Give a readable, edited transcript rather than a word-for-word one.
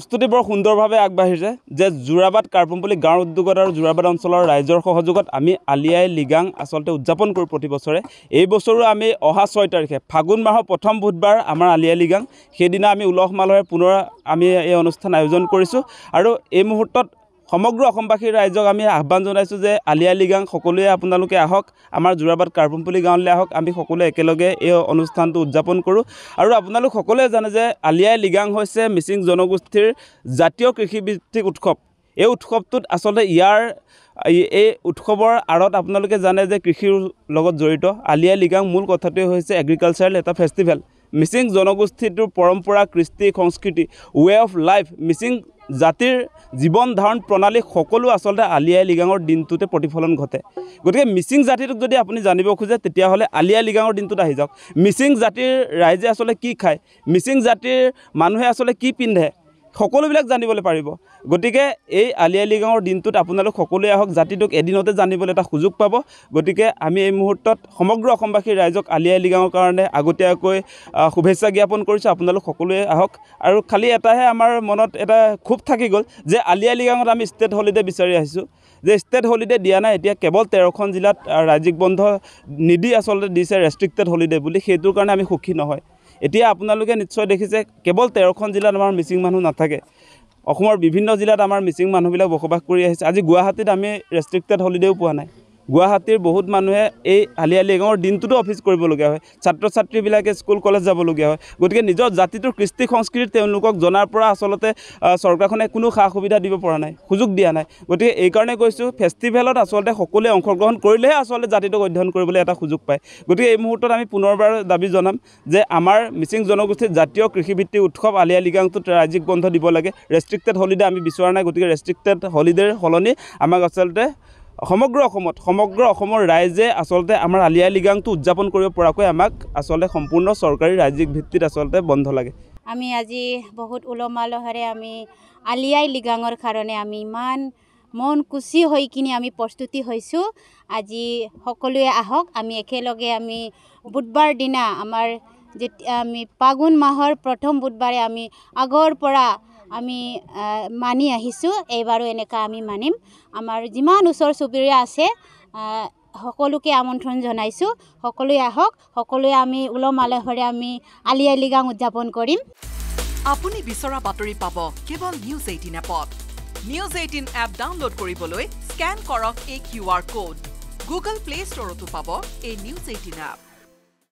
প্ৰস্তুতি বৰ সুন্দৰভাৱে আগবাঢ়িছে যে যোৰাবাট কাৰ্পুমপল্লী গাঁৱৰ উদ্যোগত আৰু যোৰাবাট অঞ্চলৰ ৰাইজৰ সহযোগত আমি আলি আই লৃগাং আচলতে উদযাপন কৰোঁ প্ৰতি বছৰে। এই বছৰো আমি অহা 6 তাৰিখে ফাগুন মাহৰ প্ৰথম বুধবাৰ আমাৰ আলি আই লৃগাং, সেইদিনা আমি উলহ মালহেৰে পুনৰ আমি এই অনুষ্ঠান আয়োজন কৰিছোঁ। আৰু এই মুহূৰ্তত সমগ্ৰ অসমবাসী ৰাইজক আমি আহ্বান জনাইছোঁ যে আলি আই লৃগাং সকলোৱে আপোনালোকে আহক, আমাৰ যোৰাবাট কাৰ্পুমপল্লী গাঁৱলৈ আহক, আমি সকলোৱে একেলগে এই অনুষ্ঠানটো উদযাপন কৰোঁ। আৰু আপোনালোক সকলোৱে জানে যে আলি আই লৃগাং হৈছে মিচিং জনগোষ্ঠীৰ জাতীয় কৃষিভিত্তিক উৎসৱ। এই উৎসৱটোত আচলতে এই উৎসৱৰ আঁৰত আপোনালোকে জানে যে কৃষিৰ লগত জড়িত। আলি আই লৃগাং মূল কথাটোৱে হৈছে এগ্ৰিকালচাৰেল এটা ফেষ্টিভেল। মিচিং জনগোষ্ঠীটোৰ পৰম্পৰা, কৃষ্টি, সংস্কৃতি, ৱে অফ লাইফ, মিচিং জাতিৰ জীৱন ধাৰণ প্ৰণালী সকলো আচলতে আলি আই লৃগাঙৰ দিনটোতে প্ৰতিফলন ঘটে। গতিকে মিচিং জাতিটোক যদি আপুনি জানিব খোজে তেতিয়াহ'লে আলি আই লৃগাঙৰ দিনটোত আহি যাওক। মিচিং জাতিৰ ৰাইজে আচলতে কি খায়, মিচিং জাতিৰ মানুহে আচলতে কি পিন্ধে, সকলোবিলাক জানিবলৈ পাৰিব। গতিকে এই আলি আই লৃগাঙৰ দিনটোত আপোনালোক সকলোৱে আহক, জাতিটোক এদিনতে জানিবলৈ এটা সুযোগ পাব। গতিকে আমি এই মুহূৰ্তত সমগ্ৰ অসমবাসীৰ ৰাইজক আলি আই লৃগাঙৰ কাৰণে আগতীয়াকৈ শুভেচ্ছা জ্ঞাপন কৰিছোঁ। আপোনালোক সকলোৱে আহক। আৰু খালি এটাহে আমাৰ মনত এটা ক্ষোভ থাকি গ'ল যে আলি আই লৃগাঙত আমি ষ্টেট হলিডে বিচাৰি আহিছোঁ, যে ষ্টেট হলিডে দিয়া নাই। এতিয়া কেৱল 13খন জিলাত ৰাজ্যিক বন্ধ নিদি আচলতে দিছে ৰেষ্ট্ৰিক্টেড হলিডে বুলি, সেইটোৰ কাৰণে আমি সুখী নহয়। এতিয়া আপোনালোকে নিশ্চয় দেখিছে কেৱল 13খন জিলাত আমাৰ মিচিং মানুহ নাথাকে, অসমৰ বিভিন্ন জিলাত আমাৰ মিচিং মানুহবিলাক বসবাস কৰি আহিছে। আজি গুৱাহাটীত আমি ৰেষ্ট্ৰিক্টেড হলিডেও পোৱা নাই। গুৱাহাটীৰ বহুত মানুহে এই আলি আই লৃগাঙৰ দিনটোতো অফিচ কৰিবলগীয়া হয়, ছাত্ৰ ছাত্ৰীবিলাকে স্কুল কলেজ যাবলগীয়া হয়। গতিকে নিজৰ জাতিটোৰ কৃষ্টি সংস্কৃতি তেওঁলোকক জনাৰ পৰা আচলতে চৰকাৰখনে কোনো সা সুবিধা দিব পৰা নাই, সুযোগ দিয়া নাই। গতিকে এইকাৰণে কৈছোঁ ফেষ্টিভেলত আচলতে সকলোৱে অংশগ্ৰহণ কৰিলেহে আচলতে জাতিটোক অধ্যয়ন কৰিবলৈ এটা সুযোগ পায়। গতিকে এই মুহূৰ্তত আমি পুনৰবাৰ দাবী জনাম যে আমাৰ মিচিং জনগোষ্ঠীৰ জাতীয় কৃষিভিত্তিক উৎসৱ আলি আই লৃগাংটোত ৰাজ্যিক বন্ধ দিব লাগে। ৰেষ্ট্ৰিক্টেড হলিডে আমি বিচৰা নাই। গতিকে ৰেষ্ট্ৰিক্টেড হলিডেৰ সলনি আমাক আচলতে সমগ্ৰ অসমৰ ৰাইজে আচলতে আমাৰ আলি আই লৃগাংটো উদযাপন কৰিব পৰাকৈ আমাক আচলতে সম্পূৰ্ণ চৰকাৰী ৰাজ্যিক ভিত্তিত আচলতে বন্ধ লাগে। আমি আজি বহুত উলহ মালহেৰে আমি আলি আই লৃগাঙৰ কাৰণে আমি ইমান মন খুচি হৈ কিনি আমি প্ৰস্তুতি হৈছোঁ। আজি সকলোৱে আহক, আমি একেলগে আমি বুধবাৰ দিনা আমাৰ যেতিয়া আমি ফাগুন মাহৰ প্ৰথম বুধবাৰে আমি আগৰ পৰা আমি মানি আহিছোঁ, এইবাৰো এনেকুৱা আমি মানিম। আমাৰ যিমান ওচৰ চুবুৰীয়া আছে সকলোকে আমন্ত্ৰণ জনাইছোঁ, সকলোৱে আহক, সকলোৱে আমি উলহ মালহেৰে আমি আলি আই লৃগাং উদযাপন কৰিম। আপুনি বিচৰা বাতৰি পাব কেৱল নিউজ 18 এপত। নিউজ 18 এপ ডাউনলোড কৰিবলৈ স্কেন কৰক এই QR কোড। গুগল প্লে ষ্টৰতো পাব এই নিউজ 18 এপ।